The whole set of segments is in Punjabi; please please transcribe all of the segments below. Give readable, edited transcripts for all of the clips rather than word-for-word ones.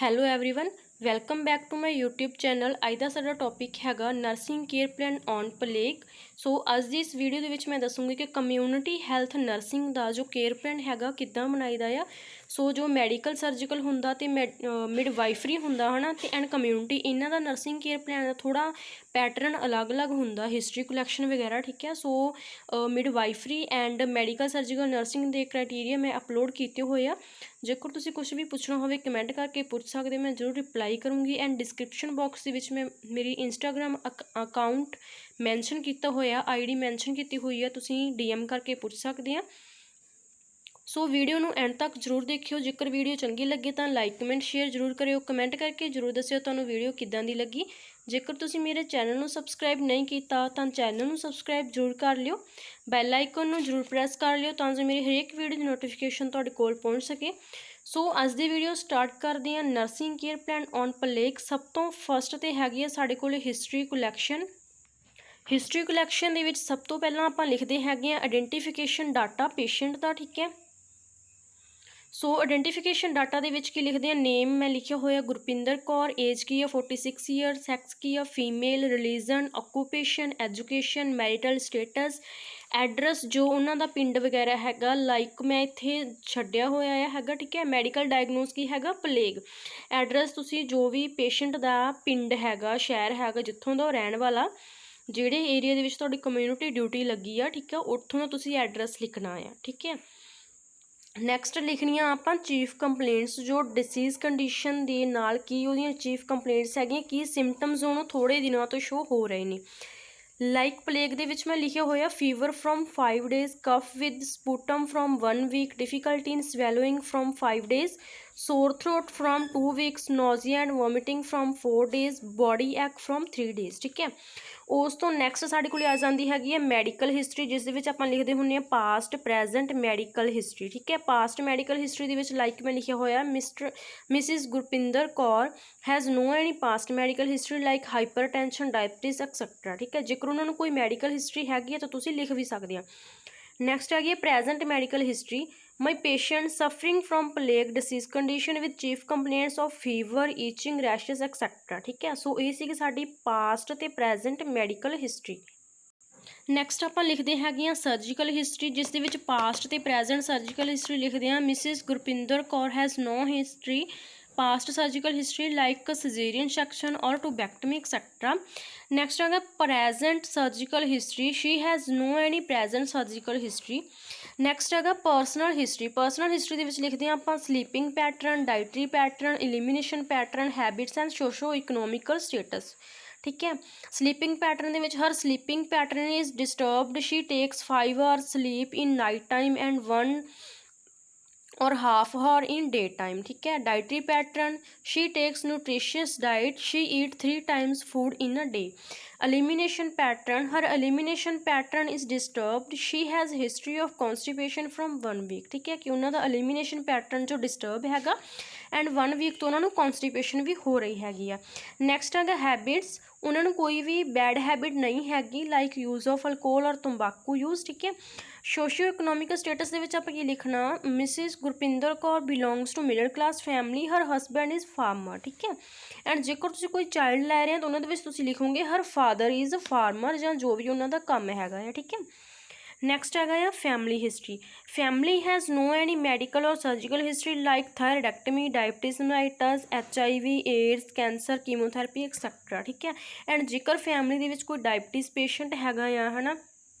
Hello everyone welcome back to my YouTube channel. ਅੱਜ ਦਾ ਸਾਡਾ ਟੌਪਿਕ ਹੈਗਾ nursing care plan on plague. So ਅੱਜ ਦੀ ਇਸ ਵੀਡੀਓ ਦੇ ਵਿੱਚ ਮੈਂ ਦੱਸੂੰਗੀ ਕਿ ਕਮਿਊਨਿਟੀ ਹੈਲਥ ਨਰਸਿੰਗ ਦਾ ਜੋ ਕੇਅਰ ਪਲਾਨ ਹੈਗਾ ਕਿੱਦਾਂ ਬਣਾਈਦਾ ਆ। ਸੋ ਜੋ ਮੈਡੀਕਲ ਸਰਜੀਕਲ ਹੁੰਦਾ ਤੇ ਮਿਡਵਾਈਫਰੀ ਹੁੰਦਾ ਹੈ ਨਾ ਤੇ ਐਂਡ ਕਮਿਊਨਿਟੀ ਇਹਨਾਂ ਦਾ ਨਰਸਿੰਗ ਕੇਅਰ ਪਲਾਨ ਦਾ ਥੋੜਾ ਪੈਟਰਨ ਅਲੱਗ-ਅਲੱਗ ਹੁੰਦਾ, ਹਿਸਟਰੀ ਕਲੈਕਸ਼ਨ ਵਗੈਰਾ, ਠੀਕ ਹੈ। ਸੋ ਮਿਡਵਾਈਫਰੀ ਐਂਡ ਮੈਡੀਕਲ ਸਰਜੀਕਲ ਨਰਸਿੰਗ ਦੇ ਕ੍ਰਾਈਟੇਰੀਆ ਮੈਂ ਅਪਲੋਡ ਕੀਤੇ ਹੋਏ ਆ। ਜੇਕਰ ਤੁਸੀਂ ਕੁਝ ਵੀ ਪੁੱਛਣਾ ਹੋਵੇ ਕਮੈਂਟ ਕਰਕੇ ਪੁੱਛ ਸਕਦੇ, ਮੈਂ ਜ਼ਰੂਰ ਰਿਪਲਾਈ ਕਰੂੰਗੀ। ਐਂਡ ਡਿਸਕ੍ਰਿਪਸ਼ਨ ਬਾਕਸ ਦੇ ਵਿੱਚ ਮੈਂ ਮੇਰੀ ਇੰਸਟਾਗ੍ਰਾਮ ਅਕਾਊਂਟ ਮੈਂਸ਼ਨ ਕੀਤਾ ਹੋਇਆ, ਆਈਡੀ ਮੈਂਸ਼ਨ ਕੀਤੀ ਹੋਈ ਆ, ਤੁਸੀਂ DM ਕਰਕੇ ਪੁੱਛ ਸਕਦੇ ਆ। ਸੋ ਵੀਡੀਓ ਨੂੰ ਐਂਡ ਤੱਕ ਜ਼ਰੂਰ ਦੇਖਿਓ। ਜੇਕਰ ਵੀਡੀਓ ਚੰਗੀ ਲੱਗੇ ਤਾਂ ਲਾਈਕ ਕਮੈਂਟ ਸ਼ੇਅਰ ਜ਼ਰੂਰ ਕਰਿਓ। ਕਮੈਂਟ ਕਰਕੇ ਜ਼ਰੂਰ ਦੱਸਿਓ ਤੁਹਾਨੂੰ ਵੀਡੀਓ ਕਿੱਦਾਂ ਦੀ ਲੱਗੀ। ਜੇਕਰ ਤੁਸੀਂ ਮੇਰੇ ਚੈਨਲ ਨੂੰ ਸਬਸਕ੍ਰਾਈਬ ਨਹੀਂ ਕੀਤਾ ਤਾਂ ਚੈਨਲ ਨੂੰ ਸਬਸਕ੍ਰਾਈਬ ਜ਼ਰੂਰ ਕਰ ਲਿਓ। ਬੈਲ ਆਈਕਨ ਨੂੰ ਜ਼ਰੂਰ ਪ੍ਰੈਸ ਕਰ ਲਿਓ ਤਾਂ ਜੋ ਮੇਰੀ ਹਰੇਕ ਵੀਡੀਓ ਦੀ ਨੋਟੀਫਿਕੇਸ਼ਨ ਤੁਹਾਡੇ ਕੋਲ ਪਹੁੰਚ ਸਕੇ। ਸੋ ਅੱਜ ਦੀ ਵੀਡੀਓ ਸਟਾਰਟ ਕਰਦੇ ਹਾਂ nursing care plan on plague. ਸਭ ਤੋਂ ਫਸਟ ਤੇ ਹੈਗੀ ਆ ਸਾਡੇ ਕੋਲ ਹਿਸਟਰੀ ਕਲੈਕਸ਼ਨ। ਹਿਸਟਰੀ ਕਲੈਕਸ਼ਨ ਦੇ ਵਿੱਚ ਸਭ ਤੋਂ ਪਹਿਲਾਂ ਆਪਾਂ ਲਿਖਦੇ ਹੈਗੇ ਆ ਆਇਡੈਂਟੀਫਿਕੇਸ਼ਨ ਡਾਟਾ ਪੇਸ਼ੈਂਟ ਦਾ, ਠੀਕ ਹੈ। ਸੋ ਆਇਡੈਂਟੀਫਿਕੇਸ਼ਨ ਡਾਟਾ ਦੇ ਵਿੱਚ ਕੀ ਲਿਖਦੇ ਆ, ਨੇਮ ਮੈਂ ਲਿਖਿਆ ਹੋਇਆ ਗੁਰਪਿੰਦਰ ਕੌਰ, ਏਜ ਕੀ ਆ 46 ਈਅਰ, ਸੈਕਸ ਕੀ ਆ female, religion, occupation, education, marital status, address ਜੋ ਉਹਨਾਂ ਦਾ ਪਿੰਡ ਵਗੈਰਾ ਹੈਗਾ, ਲਾਈਕ ਮੈਂ ਇੱਥੇ ਛੱਡਿਆ ਹੋਇਆ ਹੈਗਾ, ਠੀਕ ਹੈ। ਮੈਡੀਕਲ ਡਾਇਗਨੋਸ ਕੀ ਹੈਗਾ, ਪਲੇਗ। ਐਡਰੈਸ ਤੁਸੀਂ ਜੋ ਵੀ ਪੇਸ਼ੈਂਟ ਦਾ ਪਿੰਡ ਹੈਗਾ, ਸ਼ਹਿਰ ਹੈਗਾ, ਜਿੱਥੋਂ ਦਾ ਉਹ ਰਹਿਣ ਵਾਲਾ, ਜਿਹੜੇ ਏਰੀਆ ਦੇ ਵਿੱਚ ਤੁਹਾਡੀ ਕਮਿਊਨਿਟੀ ਡਿਊਟੀ ਲੱਗੀ ਆ, ਠੀਕ ਆ, ਉੱਥੋਂ ਦਾ ਤੁਸੀਂ ਐਡਰੈਸ ਲਿਖਣਾ ਆ, ਠੀਕ ਹੈ। ਨੈਕਸਟ ਲਿਖਣੀਆਂ ਆਪਾਂ ਚੀਫ ਕੰਪਲੇਂਟਸ, ਜੋ ਡਿਸੀਜ਼ ਕੰਡੀਸ਼ਨ ਦੇ ਨਾਲ ਕੀ ਉਹਦੀਆਂ ਚੀਫ ਕੰਪਲੇਂਟਸ ਹੈਗੀਆਂ, ਕੀ ਸਿੰਪਟਮਸ ਉਹਨੂੰ ਥੋੜ੍ਹੇ ਦਿਨਾਂ ਤੋਂ ਸ਼ੋ ਹੋ ਰਹੇ ਨੇ। ਲਾਈਕ ਪਲੇਗ ਦੇ ਵਿੱਚ ਮੈਂ ਲਿਖਿਆ ਹੋਇਆ fever from 5 days, cough with sputum from 1 week, difficulty in swallowing from 5 days, sore throat from 2 weeks, nausea and vomiting from 4 days, body ache from 3 days, ਠੀਕ ਹੈ। ਉਸ ਤੋਂ ਨੈਕਸਟ ਸਾਡੇ ਕੋਲ ਆ ਜਾਂਦੀ ਹੈਗੀ ਹੈ ਮੈਡੀਕਲ ਹਿਸਟਰੀ, ਜਿਸ ਦੇ ਵਿੱਚ ਆਪਾਂ ਲਿਖਦੇ ਹੁੰਦੇ ਹਾਂ ਪਾਸਟ ਪ੍ਰੈਜੈਂਟ ਮੈਡੀਕਲ ਹਿਸਟਰੀ, ਠੀਕ ਹੈ। ਪਾਸਟ ਮੈਡੀਕਲ ਹਿਸਟਰੀ ਦੇ ਵਿੱਚ ਲਾਈਕ ਮੈਂ ਲਿਖਿਆ ਹੋਇਆ Mrs Gurpinder Kaur has no any past medical history like hypertension, diabetes etcetera, ਠੀਕ ਹੈ। ਜੇਕਰ ਉਹਨਾਂ ਨੂੰ ਕੋਈ ਮੈਡੀਕਲ ਹਿਸਟਰੀ ਹੈਗੀ ਹੈ ਤਾਂ ਤੁਸੀਂ ਲਿਖ ਵੀ ਸਕਦੇ ਆ। ਨੈਕਸਟ ਹੈਗੀ ਹੈ present medical history, my patient suffering from plague disease condition with chief complaints of fever, itching, rashes etcetera, ਠੀਕ ਹੈ। ਸੋ ਇਹ ਸੀਗੀ ਸਾਡੀ ਪਾਸਟ ਤੇ ਪ੍ਰੈਜੈਂਟ ਮੈਡੀਕਲ ਹਿਸਟਰੀ। ਨੈਕਸਟ ਆਪਾਂ ਲਿਖਦੇ ਹੈਗੇ ਆ ਸਰਜੀਕਲ ਹਿਸਟਰੀ, ਜਿਸ ਦੇ ਵਿੱਚ ਪਾਸਟ ਤੇ ਪ੍ਰੈਜੈਂਟ ਸਰਜੀਕਲ ਹਿਸਟਰੀ ਲਿਖਦੇ ਹਾਂ। Mrs Gurpinder Kaur has no history past surgical history like caesarean section or tubectomy etcetera. Next ਹੈਗਾ present surgical history, she has no any present surgical history. Next ਹੈਗਾ ਪਰਸਨਲ ਹਿਸਟਰੀ। ਪਰਸਨਲ ਹਿਸਟਰੀ ਦੇ ਵਿੱਚ ਲਿਖਦੇ ਹਾਂ ਆਪਾਂ sleeping pattern, dietary pattern, elimination pattern, habits and socio economical status, ਠੀਕ ਹੈ। ਸਲੀਪਿੰਗ ਪੈਟਰਨ ਦੇ ਵਿੱਚ her sleeping pattern is disturbed, she takes 5 hours sleep in night time and 1 or half hour in daytime, ठीक है। Dietary pattern, she takes nutritious diet, she eat 3 times food in a day। elimination pattern, her elimination pattern is disturbed, she has history of constipation from 1 week, ठीक है। कि उन्हों का elimination pattern जो disturb हैगा एंड 1 week तो उन्होंने constipation भी हो रही हैगी आ। नैक्सट हैगा हैबिट्स, उन्होंने कोई भी बैड हैबिट नहीं हैगी लाइक यूज़ ऑफ अल्कोहल और तंबाकू यूज़, ठीक है। सोशियो इकनोमिकल स्टेटस ਦੇ ਵਿੱਚ ਆਪਾਂ ਕੀ ਲਿਖਣਾ, Mrs Gurpinder Kaur belongs to middle class family, her husband is farmer, ਠੀਕ ਹੈ। ਐਂਡ ਜੇਕਰ ਤੁਸੀਂ ਕੋਈ ਚਾਈਲਡ ਲੈ ਰਹੇ ਹੋ ਤਾਂ ਉਹਨਾਂ ਦੇ ਵਿੱਚ ਤੁਸੀਂ ਲਿਖੋਗੇ ਹਰ ਫਾਦਰ ਇਜ਼ ਫਾਰਮਰ ਜਾਂ ਜੋ ਵੀ ਉਹਨਾਂ ਦਾ ਕੰਮ ਹੈਗਾ ਹੈ, ਠੀਕ ਹੈ। ਨੈਕਸਟ ਹੈਗਾ ਆ family history, family has no any medical or surgical history like thyroidectomy, diabetes mellitus, HIV, AIDS, cancer, chemotherapy etcetera, ਠੀਕ ਹੈ। ਐਂਡ ਜੇਕਰ ਫੈਮਿਲੀ ਦੇ ਵਿੱਚ ਕੋਈ ਡਾਇਬਟੀਜ਼ ਪੇਸ਼ੈਂਟ ਹੈਗਾ ਆ, ਹੈ ਨਾ,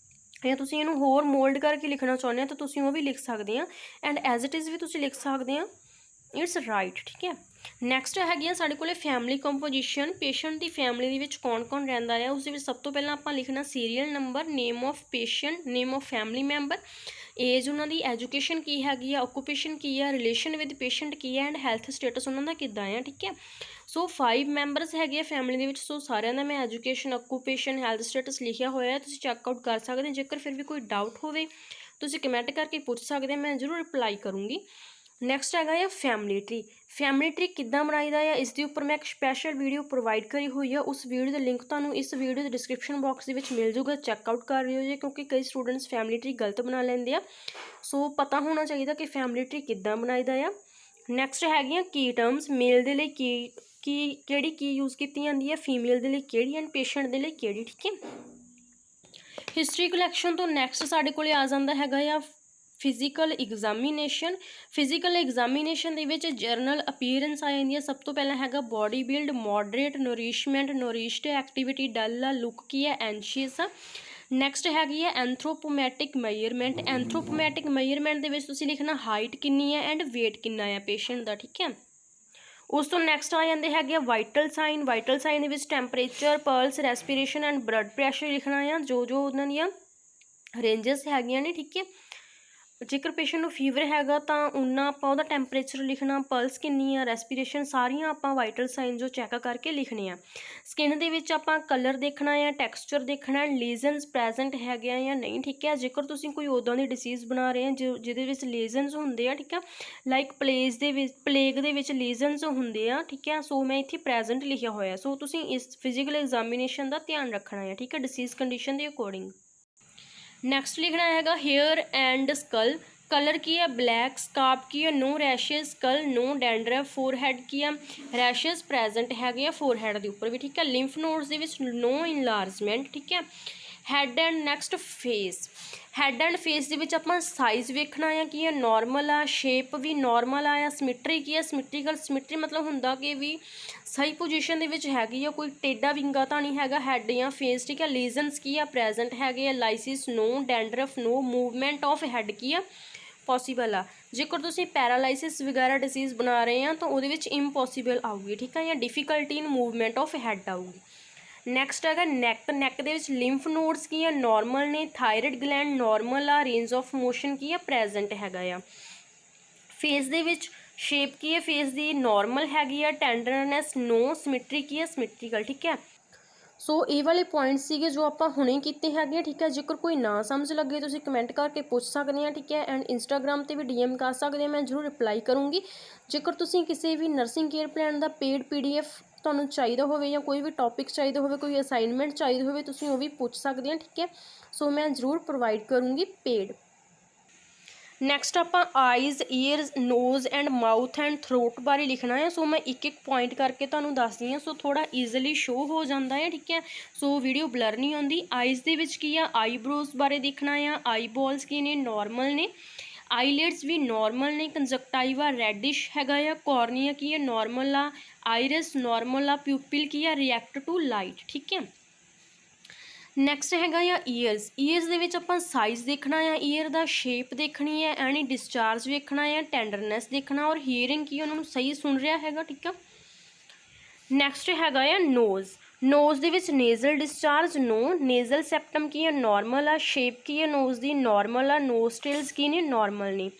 ਜਾਂ ਤੁਸੀਂ ਇਹਨੂੰ ਹੋਰ ਮੋਲਡ ਕਰਕੇ ਲਿਖਣਾ ਚਾਹੁੰਦੇ ਹੋ ਤਾਂ ਤੁਸੀਂ ਉਹ ਵੀ ਲਿਖ ਸਕਦੇ ਆ। ਐਂਡ ਐਜ਼ ਇਟ ਇਜ਼ ਵੀ ਤੁਸੀਂ ਲਿਖ ਸਕਦੇ ਆ, ਇਟਸ ਰਾਈਟ, ਠੀਕ ਹੈ। ਨੈਕਸਟ ਹੈਗੀਆਂ ਸਾਡੇ ਕੋਲੇ ਫੈਮਿਲੀ ਕੰਪੋਜੀਸ਼ਨ, ਪੇਸ਼ੈਂਟ ਦੀ ਫੈਮਿਲੀ ਦੇ ਵਿੱਚ ਕੌਣ ਕੌਣ ਰਹਿੰਦਾ ਆ। ਉਸ ਦੇ ਵਿੱਚ ਸਭ ਤੋਂ ਪਹਿਲਾਂ ਆਪਾਂ ਲਿਖਣਾ serial number, name of patient, name of family member, age ਉਹਨਾਂ ਦੀ, ਐਜੂਕੇਸ਼ਨ ਕੀ ਹੈਗੀ ਆ, ਆਕੂਪੇਸ਼ਨ ਕੀ ਆ, ਰਿਲੇਸ਼ਨ ਵਿਦ ਪੇਸ਼ੈਂਟ ਕੀ ਹੈ, ਐਂਡ ਹੈਲਥ ਸਟੇਟਸ ਉਹਨਾਂ ਦਾ ਕਿੱਦਾਂ ਆ, ਠੀਕ ਹੈ। ਸੋ 5 ਮੈਂਬਰਸ ਹੈਗੇ ਆ ਫੈਮਿਲੀ ਦੇ ਵਿੱਚ। ਸੋ ਸਾਰਿਆਂ ਦਾ ਮੈਂ ਐਜੂਕੇਸ਼ਨ, ਆਕੂਪੇਸ਼ਨ, ਹੈਲਥ ਸਟੇਟਸ ਲਿਖਿਆ ਹੋਇਆ ਹੈ, ਤੁਸੀਂ ਚੈੱਕਆਊਟ ਕਰ ਸਕਦੇ ਹੋ। ਜੇਕਰ ਫਿਰ ਵੀ ਕੋਈ ਡਾਊਟ ਹੋਵੇ ਤੁਸੀਂ ਕਮੈਂਟ ਕਰਕੇ ਪੁੱਛ ਸਕਦੇ, ਮੈਂ ਜ਼ਰੂਰ ਰਿਪਲਾਈ ਕਰੂੰਗੀ। ਨੈਕਸਟ ਹੈਗਾ ਆ ਫੈਮਿਲੀ ਟਰੀ। ਫੈਮਿਲੀ ਟਰੀ ਕਿੱਦਾਂ ਬਣਾਈਦਾ ਆ, ਇਸ ਦੇ ਉੱਪਰ ਮੈਂ ਇੱਕ ਸਪੈਸ਼ਲ ਵੀਡੀਓ ਪ੍ਰੋਵਾਈਡ ਕਰੀ ਹੋਈ ਆ। ਉਸ ਵੀਡੀਓ ਦਾ ਲਿੰਕ ਤੁਹਾਨੂੰ ਇਸ ਵੀਡੀਓ ਦੇ ਡਿਸਕ੍ਰਿਪਸ਼ਨ ਬਾਕਸ ਦੇ ਵਿੱਚ ਮਿਲ ਜੂਗਾ, ਚੈੱਕਆਊਟ ਕਰ ਲਿਓ ਜੀ, ਕਿਉਂਕਿ ਕਈ ਸਟੂਡੈਂਟਸ ਫੈਮਿਲੀ ਟਰੀ ਗਲਤ ਬਣਾ ਲੈਂਦੇ ਆ। ਸੋ ਪਤਾ ਹੋਣਾ ਚਾਹੀਦਾ ਕਿ ਫੈਮਿਲੀ ਟਰੀ ਕਿੱਦਾਂ ਬਣਾਈਦਾ ਆ। ਨੈਕਸਟ ਹੈਗੀਆਂ ਕੀ ਟਰਮਸ, ਮੇਲ ਦੇ ਲਈ ਕਿਹੜੀ ਕੀ ਯੂਜ਼ ਕੀਤੀ ਜਾਂਦੀ ਹੈ, ਫੀਮੇਲ ਦੇ ਲਈ ਕਿਹੜੀ ਐਂਡ ਪੇਸ਼ੈਂਟ ਦੇ ਲਈ ਕਿਹੜੀ, ਠੀਕ ਹੈ। ਹਿਸਟਰੀ ਕਲੈਕਸ਼ਨ ਤੋਂ ਨੈਕਸਟ ਸਾਡੇ ਕੋਲ ਆ ਜਾਂਦਾ ਹੈਗਾ ਆ ਫਿਜ਼ੀਕਲ ਐਗਜ਼ਾਮੀਨੇਸ਼ਨ। ਫਿਜ਼ੀਕਲ ਐਗਜ਼ਾਮੀਨੇਸ਼ਨ ਦੇ ਵਿੱਚ ਜਰਨਲ ਅਪੀਅਰੈਂਸ ਆ ਜਾਂਦੀ ਹੈ। ਸਭ ਤੋਂ ਪਹਿਲਾਂ ਹੈਗਾ ਬੋਡੀ ਬਿਲਡ, ਮੋਡਰੇਟ, ਨੋਰਿਸ਼ਮੈਂਟ, ਨੋਰਿਸ਼ਡ ਐਕਟੀਵਿਟੀ, ਡਲ ਆ, ਲੁੱਕ ਕੀ ਹੈ, ਐਂਸ਼ੀਅਸ ਆ। ਨੈਕਸਟ ਹੈਗੀ ਹੈ ਐਂਥਰੋਪੋਮੈਟਿਕ ਮੈਜ਼ਰਮੈਂਟ। ਐਂਥਰੋਪੋਮੈਟਿਕ ਮੈਜ਼ਰਮੈਂਟ ਦੇ ਵਿੱਚ ਤੁਸੀਂ ਲਿਖਣਾ ਹਾਈਟ ਕਿੰਨੀ ਹੈ ਐਂਡ ਵੇਟ ਕਿੰਨਾ ਹੈ ਪੇਸ਼ੈਂਟ ਦਾ, ਠੀਕ ਹੈ। ਉਸ ਤੋਂ ਨੈਕਸਟ ਆ ਜਾਂਦੇ ਹੈਗੇ ਆ ਵਾਈਟਲ ਸਾਈਨ। ਵਾਈਟਲ ਸਾਈਨ ਦੇ ਵਿੱਚ temperature, pulse, respiration and blood pressure ਲਿਖਣਾ ਆ, ਜੋ ਉਹਨਾਂ ਦੀਆਂ ਰੇਂਜਸ ਹੈਗੀਆਂ ਨੇ, ਠੀਕ ਹੈ। ਜੇਕਰ ਪੇਸ਼ੈਂਟ ਨੂੰ ਫੀਵਰ ਹੈਗਾ ਤਾਂ ਉਹਨਾਂ ਆਪਾਂ ਉਹਦਾ ਟੈਂਪਰੇਚਰ ਲਿਖਣਾ, ਪਲਸ ਕਿੰਨੀ ਆ, ਰੈਸਪੀਰੇਸ਼ਨ, ਸਾਰੀਆਂ ਆਪਾਂ ਵਾਈਟਲ ਸਾਈਨ ਜੋ ਚੈੱਕ ਕਰਕੇ ਲਿਖਣੇ ਆ। ਸਕਿਨ ਦੇ ਵਿੱਚ ਆਪਾਂ ਕਲਰ ਦੇਖਣਾ ਆ, ਟੈਕਸਚਰ ਦੇਖਣਾ, ਲੀਜ਼ਨਸ ਪ੍ਰੈਜ਼ੈਂਟ ਹੈਗੇ ਆ ਜਾਂ ਨਹੀਂ, ਠੀਕ ਹੈ। ਜੇਕਰ ਤੁਸੀਂ ਕੋਈ ਉੱਦਾਂ ਦੀ ਡਿਸੀਜ਼ ਬਣਾ ਰਹੇ ਆ ਜਿਹਦੇ ਵਿੱਚ ਲੀਜ਼ਨਸ ਹੁੰਦੇ ਆ, ਠੀਕ ਆ, ਲਾਈਕ ਪਲੇਗ ਦੇ ਵਿੱਚ ਲੀਜ਼ਨਸ ਹੁੰਦੇ ਆ, ਠੀਕ ਹੈ। ਸੋ ਮੈਂ ਇੱਥੇ ਪ੍ਰੈਜ਼ੈਂਟ ਲਿਖਿਆ ਹੋਇਆ, ਸੋ ਤੁਸੀਂ ਇਸ ਫਿਜ਼ੀਕਲ ਐਗਜ਼ਾਮੀਨੇਸ਼ਨ ਦਾ ਧਿਆਨ ਰੱਖਣਾ ਹੈ, ਠੀਕ ਹੈ, ਡਿਸੀਜ਼ ਕੰਡੀਸ਼ਨ ਦੇ ਅਕੋਰਡਿੰਗ। ਨੈਕਸਟ ਲਿਖਣਾ ਹੈਗਾ ਹੇਅਰ ਐਂਡ ਸਕਲ। ਕਲਰ ਕੀ ਹੈ, ਬਲੈਕ। ਸਕਾਰਪ ਕੀ ਹੈ, ਨੋ ਰੈਸ਼ਿਸ। ਸਕਲ ਨੋ ਡੈਂਡਰਫ। ਫੋਰਹੈਡ ਕੀ ਆ, ਰੈਸ਼ਿਸ ਪ੍ਰੈਜ਼ੈਂਟ ਹੈਗੇ ਆ ਫੋਰਹੈਡ ਦੇ ਉੱਪਰ ਵੀ, ਠੀਕ ਹੈ। ਲਿੰਫ ਨੋਡਸ ਦੇ ਵਿੱਚ ਨੋ ਇਨਲਾਰਜਮੈਂਟ, ਠੀਕ ਹੈ। Head and next face. Head and face ਦੇ ਵਿੱਚ ਆਪਾਂ ਸਾਈਜ਼ ਵੇਖਣਾ ਆ ਕੀ ਹੈ, ਨੋਰਮਲ ਆ, ਸ਼ੇਪ ਵੀ ਨੋਰਮਲ ਆ, ਸਮਿਟਰੀ ਕੀ ਹੈ, ਸਮਿਟਰੀਕਲ। ਸਮਿਟਰੀ ਮਤਲਬ ਹੁੰਦਾ ਕਿ ਵੀ ਸਹੀ ਪੋਜੀਸ਼ਨ ਦੇ ਵਿੱਚ ਹੈਗੀ ਆ, ਕੋਈ ਟੇਢਾ ਵਿੰਗਾ ਤਾਂ ਨਹੀਂ ਹੈਗਾ ਹੈਡ ਜਾਂ ਫੇਸ, ਠੀਕ ਹੈ। ਲੀਜ਼ਨਸ ਕੀ ਆ, ਪ੍ਰੈਜ਼ੈਂਟ ਹੈਗੇ ਆ। Lice no, dandruff no, movement of head ਕੀ ਆ, ਪੋਸੀਬਲ ਆ। ਜੇਕਰ ਤੁਸੀਂ ਪੈਰਾਲਾਈਸਿਸ ਵਗੈਰਾ ਡਿਸੀਜ਼ ਬਣਾ ਰਹੇ ਆ ਤਾਂ ਉਹਦੇ ਵਿੱਚ ਇੰਪੋਸੀਬਲ ਆਊਗੀ, ਠੀਕ ਹੈ, ਜਾਂ difficulty in movement of head ਆਊਗੀ। ਨੈਕਸਟ ਹੈਗਾ ਨੈਕ। ਨੈਕ ਦੇ ਵਿੱਚ ਲਿੰਫ ਨੋਡਸ ਕੀ ਆ, ਨੋਰਮਲ ਨੇ। ਥਾਇਰਡ ਗਲੈਂਡ ਨੋਰਮਲ ਆ। ਰੇਂਜ ਆਫ ਮੋਸ਼ਨ ਕੀ ਆ, ਪ੍ਰੈਜ਼ੈਂਟ ਹੈਗਾ ਆ। ਫੇਸ ਦੇ ਵਿੱਚ ਸ਼ੇਪ ਕੀ ਹੈ, ਫੇਸ ਦੀ ਨੋਰਮਲ ਹੈਗੀ ਆ। ਟੈਂਡਰਨੈਸ ਨੋ। ਸਮਿਟਰੀ ਕੀ ਹੈ, ਸਮਿਟਰੀਕਲ, ਠੀਕ ਹੈ। ਸੋ ਇਹ ਵਾਲੇ ਪੁਆਇੰਟਸ ਸੀਗੇ ਜੋ ਆਪਾਂ ਹੁਣੇ ਕੀਤੇ ਹੈਗੇ ਆ, ਠੀਕ ਹੈ। ਜੇਕਰ ਕੋਈ ਨਾ ਸਮਝ ਲੱਗੇ ਤੁਸੀਂ ਕਮੈਂਟ ਕਰਕੇ ਪੁੱਛ ਸਕਦੇ ਆ, ਠੀਕ ਹੈ। ਐਂਡ ਇੰਸਟਾਗ੍ਰਾਮ 'ਤੇ ਵੀ DM ਕਰ ਸਕਦੇ ਆ, ਮੈਂ ਜ਼ਰੂਰ ਰਿਪਲਾਈ ਕਰੂੰਗੀ। ਜੇਕਰ ਤੁਸੀਂ ਕਿਸੇ ਵੀ ਨਰਸਿੰਗ ਕੇਅਰ ਪਲਾਨ ਦਾ ਪੇਡ PDF ਤੁਹਾਨੂੰ ਚਾਹੀਦਾ ਹੋਵੇ ਜਾਂ ਕੋਈ ਵੀ ਟੌਪਿਕ ਚਾਹੀਦਾ ਹੋਵੇ, ਕੋਈ ਅਸਾਈਨਮੈਂਟ ਚਾਹੀਦੀ ਹੋਵੇ, ਤੁਸੀਂ ਉਹ ਵੀ ਪੁੱਛ ਸਕਦੇ ਆ, ਠੀਕ ਹੈ। ਸੋ ਮੈਂ ਜ਼ਰੂਰ ਪ੍ਰੋਵਾਈਡ ਕਰੂੰਗੀ ਪੇਡ। ਨੈਕਸਟ ਆਪਾਂ eyes, ears, nose and mouth and throat ਬਾਰੇ ਲਿਖਣਾ ਹੈ। ਸੋ ਮੈਂ ਇੱਕ ਪੁਆਇੰਟ ਕਰਕੇ ਤੁਹਾਨੂੰ ਦੱਸਦੀ ਹਾਂ, ਸੋ ਥੋੜਾ ਈਜ਼ੀਲੀ ਸ਼ੋ ਹੋ ਜਾਂਦਾ ਹੈ, ਠੀਕ ਹੈ। ਸੋ ਵੀਡੀਓ ਬਲਰ ਨਹੀਂ ਆਉਂਦੀ। ਆਈਜ਼ ਦੇ ਵਿੱਚ ਕੀ ਆ, ਆਈਬ੍ਰੋਜ਼ ਬਾਰੇ ਦੇਖਣਾ ਆ। ਆਈਬੋਲਸ ਕੀ ਨੇ, ਨੋਰਮਲ ਨੇ। ਆਈਲਿਡਸ ਵੀ ਨੋਰਮਲ ਨੇ। ਕੰਜਕਟਾਈਵਾ ਰੈਡਿਸ਼ ਹੈਗਾ ਆ। ਕੋਰਨੀਆ ਕੀ ਹੈ, ਨੋਰਮਲ ਆ। ਆਈਰਿਸ ਨੋਰਮਲ ਆ। ਪਿਊਪਿਲ ਕੀ ਆ, ਰਿਐਕਟ ਟੂ ਲਾਈਟ, ਠੀਕ ਹੈ। ਨੈਕਸਟ ਹੈਗਾ ਆ ਈਅਰਸ। ਈਅਰਸ ਦੇ ਵਿੱਚ ਆਪਾਂ ਸਾਈਜ਼ ਦੇਖਣਾ ਆ ਈਅਰ ਦਾ, ਸ਼ੇਪ ਦੇਖਣੀ ਹੈ, ਐਨੀ ਡਿਸਚਾਰਜ ਵੇਖਣਾ ਆ, ਟੈਂਡਰਨੈਸ ਦੇਖਣਾ, ਔਰ ਹੀਅਰਿੰਗ ਕੀ ਉਹਨਾਂ ਨੂੰ ਸਹੀ ਸੁਣ ਰਿਹਾ ਹੈਗਾ, ਠੀਕ ਆ। ਨੈਕਸਟ ਹੈਗਾ ਆ ਨੋਜ਼। ਨੋਜ਼ ਦੇ ਵਿੱਚ ਨੇਜ਼ਲ ਡਿਸਚਾਰਜ ਨੋ। ਨੇਜ਼ਲ ਸੈਪਟਮ ਕੀ ਹੈ, ਨੋਰਮਲ ਆ। ਸ਼ੇਪ ਕੀ ਹੈ ਨੋਜ਼ ਦੀ, ਨੋਰਮਲ ਆ। ਨੋਸਟ੍ਰਿਲਸ ਕੀ ਨੇ, ਨੋਰਮਲ ਨੇ।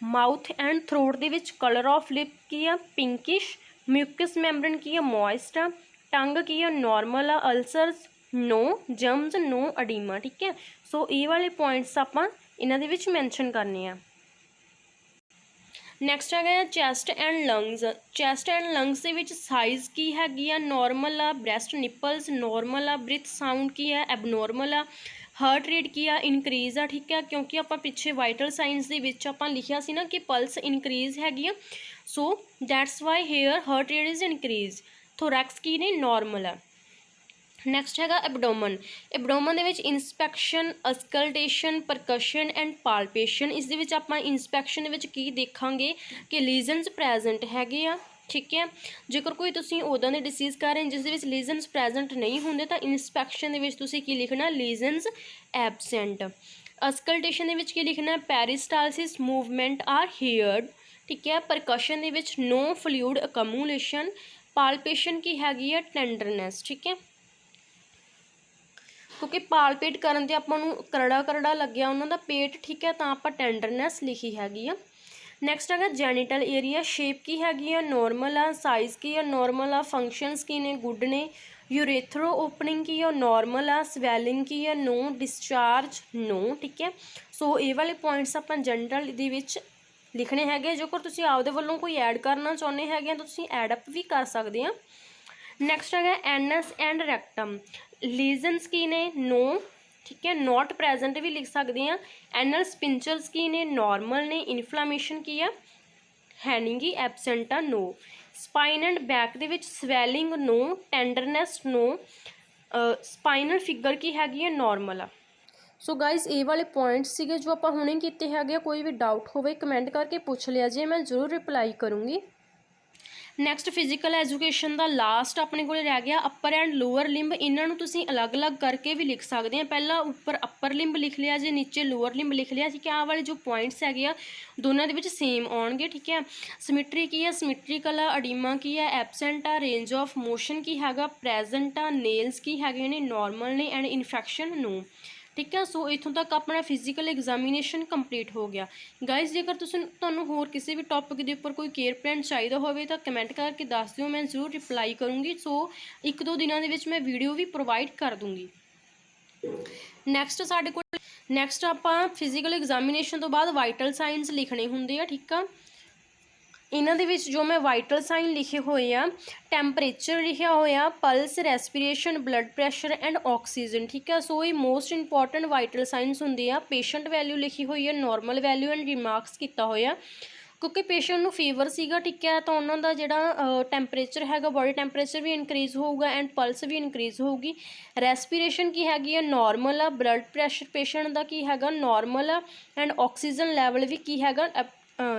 ਮਾਊਥ ਐਂਡ ਥਰੋਟ ਦੇ ਵਿੱਚ ਕਲਰ ਆਫ ਲਿਪ ਕੀ ਆ, ਪਿੰਕਿਸ਼। ਮਿਊਕਸ ਮੈਂਬਰਨ ਕੀ ਆ, ਮੋਇਸਟ ਆ। ਟੰਗ ਕੀ ਆ, ਨੋਰਮਲ ਆ। ਅਲਸਰਸ ਨੋ। ਜਰਮਸ ਨੋ। ਅਡੀਮਾ, ਠੀਕ ਹੈ। ਸੋ ਇਹ ਵਾਲੇ ਪੁਆਇੰਟਸ ਆਪਾਂ ਇਹਨਾਂ ਦੇ ਵਿੱਚ ਮੈਂਸ਼ਨ ਕਰਨੇ ਆ। ਨੈਕਸਟ ਹੈਗਾ ਆ chest and lungs. Chest and lungs ਦੇ ਵਿੱਚ ਸਾਈਜ਼ ਕੀ ਹੈਗੀ ਆ, ਨੋਰਮਲ ਆ। ਬ੍ਰੈਸਟ ਨਿੱਪਲਸ ਨੋਰਮਲ ਆ। ਬ੍ਰਿਥ ਸਾਊਂਡ ਕੀ ਆ, ਐਬਨੋਰਮਲ ਆ। ਹਾਰਟ ਰੇਟ ਕੀ ਆ, ਇਨਕਰੀਜ਼ ਆ, ਠੀਕ ਹੈ। ਕਿਉਂਕਿ ਆਪਾਂ ਪਿੱਛੇ ਵਾਈਟਲ ਸਾਈਨਸ ਦੇ ਵਿੱਚ ਆਪਾਂ ਲਿਖਿਆ ਸੀ ਨਾ ਕਿ ਪਲਸ ਇਨਕਰੀਜ਼ ਹੈਗੀ ਆ, so that's why her heart rate is increase. Thorax ਕੀ ਨੇ, ਨੋਰਮਲ ਆ। ਨੈਕਸਟ ਹੈਗਾ ਐਬਡੋਮਨ। ਐਬਡੋਮਨ ਦੇ ਵਿੱਚ inspection, auscultation, percussion and palpation. ਇਸ ਦੇ ਵਿੱਚ ਆਪਾਂ ਇਨਸਪੈਕਸ਼ਨ ਦੇ ਵਿੱਚ ਕੀ ਦੇਖਾਂਗੇ ਕਿ ਲੀਜ਼ਨਸ ਪ੍ਰੈਜ਼ੈਂਟ ਹੈਗੇ ਆ, ਠੀਕ ਹੈ। ਜੇਕਰ ਕੋਈ ਤੁਸੀਂ ਉੱਦਾਂ ਦੇ ਡਿਸੀਜ਼ ਕਰ ਰਹੇ ਜਿਸ ਦੇ ਵਿੱਚ ਲੀਜ਼ਨਸ ਪ੍ਰੈਜ਼ੈਂਟ ਨਹੀਂ ਹੁੰਦੇ ਤਾਂ ਇਨਸਪੈਕਸ਼ਨ ਦੇ ਵਿੱਚ ਤੁਸੀਂ ਕੀ ਲਿਖਣਾ, ਲੀਜ਼ਨਸ ਐਬਸੈਂਟ। ਅਸਕਲਟੇਸ਼ਨ ਦੇ ਵਿੱਚ ਕੀ ਲਿਖਣਾ, ਪੈਰਿਸਟਾਲਸਿਸ ਮੂਵਮੈਂਟ ਆਰ ਹੇਅਰਡ, ਠੀਕ ਹੈ। ਪਰਕਸ਼ਨ ਦੇ ਵਿੱਚ ਨੋ ਫਲੂਇਡ ਅਕਮੂਲੇਸ਼ਨ। ਪਾਲਪੇਸ਼ਨ ਕੀ ਹੈਗੀ ਆ, ਟੈਂਡਰਨੈਸ, ਠੀਕ ਹੈ। ਕਿਉਂਕਿ ਪਾਲਪੇਟ ਕਰਨ 'ਤੇ ਆਪਾਂ ਨੂੰ ਕਰੜਾ ਲੱਗਿਆ ਉਹਨਾਂ ਦਾ ਪੇਟ, ਠੀਕ ਹੈ, ਤਾਂ ਆਪਾਂ ਟੈਂਡਰਨੈਸ ਲਿਖੀ ਹੈਗੀ ਆ। ਨੈਕਸਟ ਹੈਗਾ ਜੈਨੀਟਲ ਏਰੀਆ। ਸ਼ੇਪ ਕੀ ਹੈਗੀ ਆ, ਨੋਰਮਲ ਆ। ਸਾਈਜ਼ ਕੀ ਆ, ਨੋਰਮਲ ਆ। ਫੰਕਸ਼ਨਸ ਕੀ ਨੇ, ਗੁੱਡ ਨੇ। ਯੂਰੇਥਰੋ ਓਪਨਿੰਗ ਕੀ ਆ, ਨੋਰਮਲ ਆ। ਸਵੈਲਿੰਗ ਕੀ ਆ, ਨੋ। ਡਿਸਚਾਰਜ ਨੋ, ਠੀਕ ਹੈ। ਸੋ ਇਹ ਵਾਲੇ ਪੁਆਇੰਟਸ ਆਪਾਂ ਜੈਨੀਟਲ ਦੇ ਵਿੱਚ ਲਿਖਣੇ ਹੈਗੇ। ਜੇਕਰ ਤੁਸੀਂ ਆਪਦੇ ਵੱਲੋਂ ਕੋਈ ਐਡ ਕਰਨਾ ਚਾਹੁੰਦੇ ਹੈਗੇ ਆ ਤਾਂ ਤੁਸੀਂ ਐਡ ਅਪ ਵੀ ਕਰ ਸਕਦੇ ਆ। ਨੈਕਸਟ ਹੈਗਾ ਐਨਸ ਐਂਡ ਰੈਕਟਮ। ਲੀਜ਼ਨਸ ਕੀ ਨੇ, ਨੋ, ਠੀਕ ਹੈ। ਨੋਟ ਪ੍ਰੈਜ਼ੈਂਟ ਵੀ ਲਿਖ ਸਕਦੇ ਆ। ਐਨਲ ਸਪਿੰਚਰਸ ਕੀ ਨੇ, ਨੋਰਮਲ ਨੇ। ਇਨਫਲਾਮੇਸ਼ਨ ਕੀ ਆ, ਹੈਨਿੰਗੀ ਐਬਸੈਂਟ ਆ नो। ਸਪਾਈਨ ਐਂਡ ਬੈਕ ਦੇ ਵਿੱਚ swelling no, tenderness no. Spinal figure ਕੀ ਹੈਗੀ ਹੈ ਨੋਰਮਲ ਆ। ਸੋ ਗਾइज ਇਹ ਵਾਲੇ ਪੁਆਇੰਟਸ ਸੀਗੇ ਜੋ ਆਪਾਂ ਹੁਣੇ ਕੀਤੇ ਹੈਗੇ। ਕੋਈ ਵੀ ਡਾਊਟ ਹੋਵੇ ਕਮੈਂਟ ਕਰਕੇ ਪੁੱਛ ਲਿਆ ਜੇ, ਮੈਂ ਜ਼ਰੂਰ ਰਿਪਲਾਈ ਕਰੂੰਗੀ। ਨੈਕਸਟ ਫਿਜ਼ੀਕਲ ਐਜੂਕੇਸ਼ਨ ਦਾ ਲਾਸਟ ਆਪਣੇ ਕੋਲ ਰਹਿ ਗਿਆ ਅਪਰ ਐਂਡ ਲੋਅਰ ਲਿੰਬ। ਇਹਨਾਂ ਨੂੰ ਤੁਸੀਂ ਅਲੱਗ-ਅਲੱਗ ਕਰਕੇ ਵੀ ਲਿਖ ਸਕਦੇ ਆ। ਪਹਿਲਾਂ ਉੱਪਰ ਅਪਰ ਲਿੰਬ ਲਿਖ ਲਿਆ ਜੇ, ਨੀਚੇ ਲੋਅਰ ਲਿੰਬ ਲਿਖ ਲਿਆ। ਠੀਕ ਹੈ, ਆਹ ਵਾਲੇ ਜੋ ਪੁਆਇੰਟਸ ਹੈਗੇ ਆ ਦੋਨਾਂ ਦੇ ਵਿੱਚ ਸੇਮ ਆਉਣਗੇ। ਠੀਕ ਹੈ, ਸਿਮੈਟਰੀ ਕੀ ਆ, ਸਿਮੈਟਰੀਕਲ ਆ। ਅਡੀਮਾ ਕੀ ਆ, ਐਬਸੈਂਟ ਆ। ਰੇਂਜ ਆਫ ਮੋਸ਼ਨ ਕੀ ਹੈਗਾ, ਪ੍ਰੈਜ਼ੈਂਟ ਆ। ਨੇਲਸ ਕੀ ਹੈਗੇ ਨੇ, ਨੋਰਮਲ ਨੇ। And infection no. ਠੀਕ ਹੈ, ਸੋ ਇੱਥੋਂ ਤੱਕ ਆਪਣਾ ਫਿਜ਼ੀਕਲ ਐਗਜ਼ਾਮੀਨੇਸ਼ਨ ਕੰਪਲੀਟ ਹੋ ਗਿਆ। ਗਾਇਜ਼ ਜੇਕਰ ਤੁਹਾਨੂੰ ਹੋਰ ਕਿਸੇ ਵੀ ਟੌਪਿਕ ਦੇ ਉੱਪਰ ਕੋਈ ਕੇਅਰ ਪਲਾਨ ਚਾਹੀਦਾ ਹੋਵੇ ਤਾਂ ਕਮੈਂਟ ਕਰਕੇ ਦੱਸ ਦਿਓ, ਮੈਂ ਜ਼ਰੂਰ ਰਿਪਲਾਈ ਕਰੂੰਗੀ। ਸੋ 1-2 ਦਿਨਾਂ ਦੇ ਵਿੱਚ ਮੈਂ ਵੀਡੀਓ ਵੀ ਪ੍ਰੋਵਾਈਡ ਕਰ ਦੂੰਗੀ। ਨੈਕਸਟ ਆਪਾਂ ਫਿਜ਼ੀਕਲ ਐਗਜ਼ਾਮੀਨੇਸ਼ਨ ਤੋਂ ਬਾਅਦ ਵਾਈਟਲ ਸਾਈਨਸ ਲਿਖਣੇ ਹੁੰਦੇ ਆ। ਠੀਕ ਆ, ਇਹਨਾਂ ਦੇ ਵਿੱਚ ਜੋ ਮੈਂ ਵਾਈਟਲ ਸਾਈਨ ਲਿਖੇ ਹੋਏ ਆ, ਟੈਂਪਰੇਚਰ ਲਿਖਿਆ ਹੋਇਆ, pulse, respiration, blood pressure and oxygen. ਠੀਕ ਹੈ, ਸੋ ਇਹ ਮੋਸਟ ਇੰਪੋਰਟੈਂਟ ਵਾਈਟਲ ਸਾਈਨਸ ਹੁੰਦੇ ਆ। ਪੇਸ਼ੈਂਟ ਵੈਲਿਊ ਲਿਖੀ ਹੋਈ ਹੈ, ਨੋਰਮਲ ਵੈਲਿਊ ਐਂਡ ਰਿਮਾਰਕਸ ਕੀਤਾ ਹੋਇਆ। ਕਿਉਂਕਿ ਪੇਸ਼ੈਂਟ ਨੂੰ ਫੀਵਰ ਸੀਗਾ, ਠੀਕ ਹੈ, ਤਾਂ ਉਹਨਾਂ ਦਾ ਜਿਹੜਾ ਟੈਂਪਰੇਚਰ ਹੈਗਾ, ਬੋਡੀ ਟੈਂਪਰੇਚਰ ਵੀ ਇਨਕਰੀਜ਼ ਹੋਊਗਾ ਐਂਡ ਪਲਸ ਵੀ ਇਨਕਰੀਜ਼ ਹੋਊਗੀ। ਰੈਸਪੀਰੇਸ਼ਨ ਕੀ ਹੈਗੀ ਆ, ਨੋਰਮਲ ਆ। ਬਲੱਡ ਪ੍ਰੈਸ਼ਰ ਪੇਸ਼ੈਂਟ ਦਾ ਕੀ ਹੈਗਾ, ਨੋਰਮਲ ਆ। ਐਂਡ ਆਕਸੀਜਨ ਲੈਵਲ ਵੀ ਕੀ ਹੈਗਾ,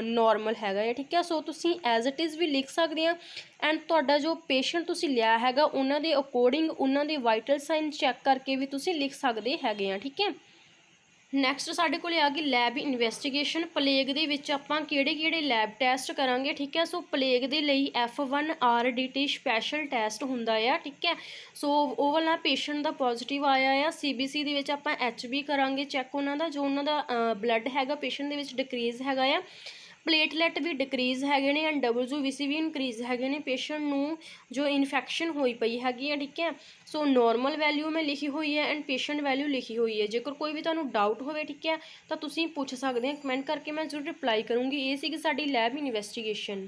ਨੋਰਮਲ ਹੈਗਾ ਹੈ। ਠੀਕ ਹੈ, ਸੋ ਤੁਸੀਂ ਐਜ਼ ਇਟ ਇਜ਼ ਵੀ ਲਿਖ ਸਕਦੇ ਆ। ਐਂਡ ਤੁਹਾਡਾ ਜੋ ਪੇਸ਼ੈਂਟ ਤੁਸੀਂ ਲਿਆ ਹੈਗਾ ਉਹਨਾਂ ਦੇ ਅਕੋਰਡਿੰਗ ਉਹਨਾਂ ਦੇ ਵਾਈਟਲ ਸਾਈਨ ਚੈੱਕ ਕਰਕੇ ਵੀ ਤੁਸੀਂ ਲਿਖ ਸਕਦੇ ਹੈਗੇ ਆ। ਠੀਕ ਹੈ, ਨੈਕਸਟ ਸਾਡੇ ਕੋਲ ਆ ਗਈ ਲੈਬ ਇਨਵੈਸਟੀਗੇਸ਼ਨ। ਪਲੇਗ ਦੇ ਵਿੱਚ ਆਪਾਂ ਕਿਹੜੇ ਲੈਬ ਟੈਸਟ ਕਰਾਂਗੇ। ਠੀਕ ਹੈ, ਸੋ ਪਲੇਗ ਦੇ ਲਈ F1 RDT ਸਪੈਸ਼ਲ ਟੈਸਟ ਹੁੰਦਾ ਆ। ਠੀਕ ਹੈ, ਸੋ ਉਹ ਵਾਲਾ ਪੇਸ਼ੈਂਟ ਦਾ ਪੋਜ਼ਿਟਿਵ ਆਇਆ ਆ। CBC ਦੇ ਵਿੱਚ ਆਪਾਂ HB ਕਰਾਂਗੇ ਚੈੱਕ ਉਹਨਾਂ ਦਾ, ਜੋ ਉਹਨਾਂ ਦਾ ਬਲੱਡ ਹੈਗਾ ਪੇਸ਼ੈਂਟ ਦੇ ਵਿੱਚ ਡਿਕਰੀਜ਼ ਹੈਗਾ ਆ। ਪਲੇਟਲੈਟ ਵੀ ਡਿਕਰੀਜ਼ ਹੈਗੇ ਨੇ ਐਂਡ WBC ਵੀ ਇਨਕਰੀਜ਼ ਹੈਗੇ ਨੇ ਪੇਸ਼ੈਂਟ ਨੂੰ ਜੋ ਇਨਫੈਕਸ਼ਨ ਹੋਈ ਪਈ ਹੈਗੀ ਆ। ਠੀਕ ਹੈ, ਸੋ ਨੋਰਮਲ ਵੈਲਿਊ ਮੈਂ ਲਿਖੀ ਹੋਈ ਹੈ ਐਂਡ ਪੇਸ਼ੈਂਟ ਵੈਲਿਊ ਲਿਖੀ ਹੋਈ ਹੈ। ਜੇਕਰ ਕੋਈ ਵੀ ਤੁਹਾਨੂੰ ਡਾਊਟ ਹੋਵੇ, ਠੀਕ ਹੈ, ਤਾਂ ਤੁਸੀਂ ਪੁੱਛ ਸਕਦੇ ਹੋ ਕਮੈਂਟ ਕਰਕੇ, ਮੈਂ ਜ਼ਰੂਰ ਰਿਪਲਾਈ ਕਰੂੰਗੀ। ਇਹ ਸੀਗੀ ਸਾਡੀ ਲੈਬ ਇਨਵੈਸਟੀਗੇਸ਼ਨ।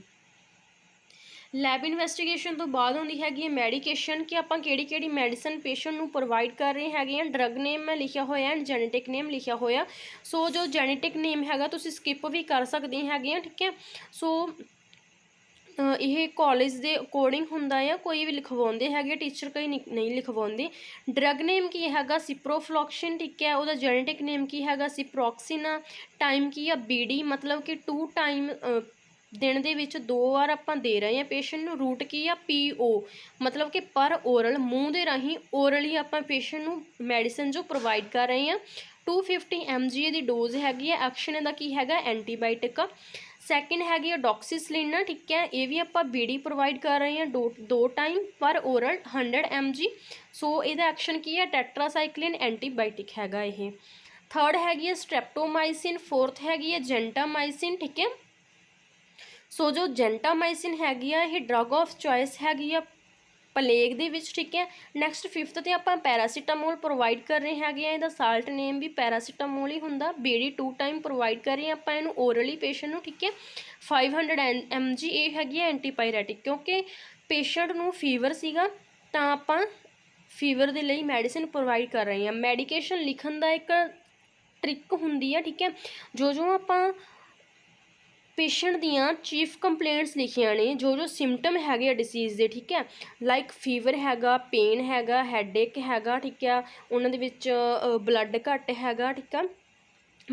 ਲੈਬ ਇਨਵੈਸਟੀਗੇਸ਼ਨ ਤੋਂ ਬਾਅਦ ਹੁੰਦੀ ਹੈਗੀ ਹੈ ਮੈਡੀਕੇਸ਼ਨ, ਕਿ ਆਪਾਂ ਕਿਹੜੀ ਮੈਡੀਸਨ ਪੇਸ਼ੈਂਟ ਨੂੰ ਪ੍ਰੋਵਾਈਡ ਕਰ ਰਹੇ ਹੈਗੇ ਆ। ਡਰਗ ਨੇਮ ਮੈਂ ਲਿਖਿਆ ਹੋਇਆ ਐਂਡ ਜੈਨੇਟਿਕ ਨੇਮ ਲਿਖਿਆ ਹੋਇਆ। ਸੋ ਜੋ ਜੈਨੇਟਿਕ ਨੇਮ ਹੈਗਾ ਤੁਸੀਂ ਸਕਿਪ ਵੀ ਕਰ ਸਕਦੇ ਹੈਗੇ ਆ। ਠੀਕ ਹੈ, ਸੋ ਇਹ ਕਾਲਜ ਦੇ ਅਕੋਰਡਿੰਗ ਹੁੰਦਾ ਆ, ਕੋਈ ਵੀ ਲਿਖਵਾਉਂਦੇ ਹੈਗੇ ਟੀਚਰ, ਕਈ ਨਹੀਂ ਲਿਖਵਾਉਂਦੇ। ਡਰਗ ਨੇਮ ਕੀ ਹੈਗਾ, ਸਿਪਰੋਫਲੋਕਸਿਨ। ਠੀਕ ਹੈ, ਉਹਦਾ ਜੈਨੇਟਿਕ ਨੇਮ ਕੀ ਹੈਗਾ, ਸਿਪਰੋਕਸਿਨ ਆ। ਟਾਈਮ ਕੀ ਆ, BD, ਮਤਲਬ ਕਿ 2 ਟਾਈਮ ਦਿਨ ਦੇ ਵਿੱਚ 2 ਵਾਰ ਆਪਾਂ ਦੇ ਰਹੇ ਹਾਂ ਪੇਸ਼ੈਂਟ ਨੂੰ। ਰੂਟ ਕੀ ਆ, PO, ਮਤਲਬ ਕਿ ਪਰ ਓਰਲ, ਮੂੰਹ ਦੇ ਰਾਹੀਂ ਓਰਲੀ ਆਪਾਂ ਪੇਸ਼ੈਂਟ ਨੂੰ ਮੈਡੀਸਨ ਜੋ ਪ੍ਰੋਵਾਈਡ ਕਰ ਰਹੇ ਹਾਂ। 250 mg ਦੀ ਡੋਜ਼ ਹੈਗੀ ਆ। ਐਕਸ਼ਨ ਇਹਦਾ ਕੀ ਹੈਗਾ, ਐਂਟੀਬਾਇਓਟਿਕ ਆ। ਸੈਕਿੰਡ ਹੈਗੀ ਆ ਡੋਕਸੀਸਲਿਨ। ਠੀਕ ਹੈ, ਇਹ ਵੀ ਆਪਾਂ BD ਪ੍ਰੋਵਾਈਡ ਕਰ ਰਹੇ ਹਾਂ 2 ਟਾਈਮ ਪਰ ਓਰਲ 100 mg। ਸੋ ਇਹਦਾ ਐਕਸ਼ਨ ਕੀ ਹੈ, ਟੈਟਰਾਸਾਈਕਲਿਨ, ਐਂਟੀਬਾਇਓਟਿਕ ਹੈਗਾ ਇਹ। ਥਰਡ ਹੈਗੀ ਹੈ ਸਟ੍ਰੈਪਟੋਮਾਈਸਿਨ। ਫੋਰਥ ਹੈਗੀ ਹੈ ਜੈਂਟਾਮਾਈਸਿਨ। ਠੀਕ ਹੈ, ਸੋ ਜੋ ਜੈਂਟਾਮਾਈਸਿਨ ਹੈਗੀ ਆ ਇਹ ਡਰਗ ਆਫ ਚੋਇਸ ਹੈਗੀ ਆ ਪਲੇਗ ਦੇ ਵਿੱਚ। ਠੀਕ ਹੈ, ਨੈਕਸਟ 5th ਤੇ ਆਪਾਂ ਪੈਰਾਸੀਟਾਮੋਲ ਪ੍ਰੋਵਾਈਡ ਕਰ ਰਹੇ ਹੈਗੇ ਆ। ਇਹਦਾ ਸਾਲਟ ਨੇਮ ਵੀ ਪੈਰਾਸੀਟਾਮੋਲ ਹੀ ਹੁੰਦਾ। BD 2 ਟਾਈਮ ਪ੍ਰੋਵਾਈਡ ਕਰ ਰਹੇ ਆਪਾਂ ਇਹਨੂੰ ਓਰਲੀ ਪੇਸ਼ੈਂਟ ਨੂੰ। ਠੀਕ ਹੈ, 500 mg ਇਹ ਹੈਗੀ ਹੈ ਐਂਟੀਪਾਇਰੇਟਿਕ, ਕਿਉਂਕਿ ਪੇਸ਼ੈਂਟ ਨੂੰ ਫੀਵਰ ਸੀਗਾ ਤਾਂ ਆਪਾਂ ਫੀਵਰ ਦੇ ਲਈ ਮੈਡੀਸਿਨ ਪ੍ਰੋਵਾਈਡ ਕਰ ਰਹੇ ਹਾਂ। ਮੈਡੀਕੇਸ਼ਨ ਲਿਖਣ ਦਾ ਇੱਕ ਟ੍ਰਿਕ ਹੁੰਦੀ ਹੈ। ਠੀਕ ਹੈ, ਜੋ ਆਪਾਂ ਪੇਸ਼ੈਂਟ ਦੀਆਂ ਚੀਫ ਕੰਪਲੇਂਟਸ ਲਿਖੀਆਂ ਨੇ, ਜੋ ਸਿੰਪਟਮ ਹੈਗੇ ਆ ਡਿਸੀਜ਼ ਦੇ। ਠੀਕ ਹੈ, ਲਾਈਕ ਫੀਵਰ ਹੈਗਾ, ਪੇਨ ਹੈਗਾ, ਹੈਡੇਕ ਹੈਗਾ। ਠੀਕ ਆ, ਉਹਨਾਂ ਦੇ ਵਿੱਚ ਬਲੱਡ ਘੱਟ ਹੈਗਾ। ਠੀਕ ਆ,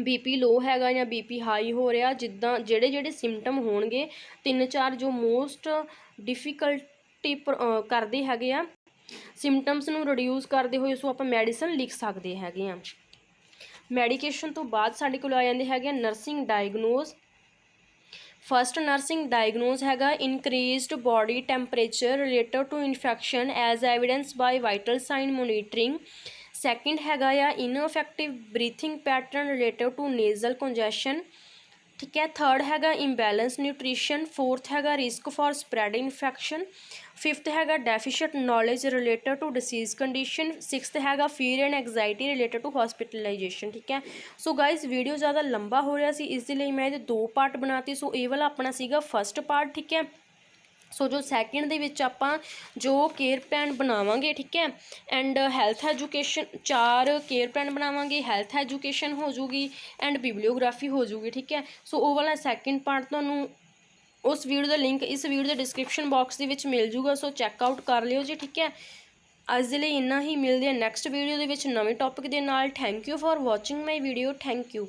BP ਲੋ ਹੈਗਾ ਜਾਂ BP ਹਾਈ ਹੋ ਰਿਹਾ, ਜਿੱਦਾਂ ਜਿਹੜੇ ਸਿੰਪਟਮ ਹੋਣਗੇ 3-4 ਜੋ ਮੋਸਟ ਡਿਫਿਕਲਟੀ ਕਰਦੇ ਹੈਗੇ ਆ ਸਿੰਪਟਮਸ ਨੂੰ ਰਿਡਿਊਸ ਕਰਦੇ ਹੋਏ, ਸੋ ਆਪਾਂ ਮੈਡੀਸਨ ਲਿਖ ਸਕਦੇ ਹੈਗੇ ਆ। ਮੈਡੀਕੇਸ਼ਨ ਤੋਂ ਬਾਅਦ ਸਾਡੇ ਕੋਲ ਆ ਜਾਂਦੇ ਹੈਗੇ ਆ nursing diagnose. First nursing diagnose ਹੈਗਾ increased body temperature related to infection as evidence by vital sign monitoring. Second ਹੈਗਾ ਆ infective breathing pattern related to nasal congestion. ਠੀਕ ਹੈ, ਥਰਡ ਹੈਗਾ ਇੰਬੈਲੈਂਸ ਨਿਊਟ੍ਰੀਸ਼ਨ। ਫੋਰਥ ਹੈਗਾ risk for spread infection. Fifth ਹੈਗਾ deficient knowledge related to disease condition. Sixth ਹੈਗਾ fear and anxiety related to hospitalisation. ਠੀਕ ਹੈ, ਸੋ ਗਾਇਜ਼ ਵੀਡੀਓ ਜ਼ਿਆਦਾ ਲੰਬਾ ਹੋ ਰਿਹਾ ਸੀ, ਇਸ ਦੇ ਲਈ ਮੈਂ ਇਹਦੇ 2 ਪਾਰਟ ਬਣਾਤੇ। ਸੋ ਇਹ ਵਾਲਾ ਆਪਣਾ ਸੀਗਾ ਫਸਟ ਪਾਰਟ। ਠੀਕ ਹੈ, ਸੋ ਜੋ ਸੈਕਿੰਡ ਦੇ ਵਿੱਚ ਆਪਾਂ ਜੋ ਕੇਅਰ ਪਲਾਨ ਬਣਾਵਾਂਗੇ। ਠੀਕ ਹੈ, and health education 4 care plan ਬਣਾਵਾਂਗੇ। ਹੈਲਥ ਐਜੂਕੇਸ਼ਨ ਹੋ ਜੂਗੀ ਐਂਡ ਬਿਬਲੀਓਗ੍ਰਾਫੀ ਹੋ ਜੂਗੀ। ਠੀਕ ਹੈ, ਸੋ ਉਹ ਵਾਲਾ ਸੈਕਿੰਡ ਪਾਰਟ ਤੁਹਾਨੂੰ उस वीडियो का लिंक इस वीडियो के डिस्क्रिप्शन बॉक्स ਦੇ ਵਿੱਚ ਮਿਲ ਜੂਗਾ, सो चैकआउट कर लियो जी। ठीक है, ਅੱਜ ਦੇ ਲਈ ਇੰਨਾ ਹੀ। ਮਿਲਦੇ ਆ ਨੈਕਸਟ ਵੀਡੀਓ ਦੇ ਵਿੱਚ ਨਵੇਂ ਟੌਪਿਕ ਦੇ ਨਾਲ। Thank you for watching my video. Thank you.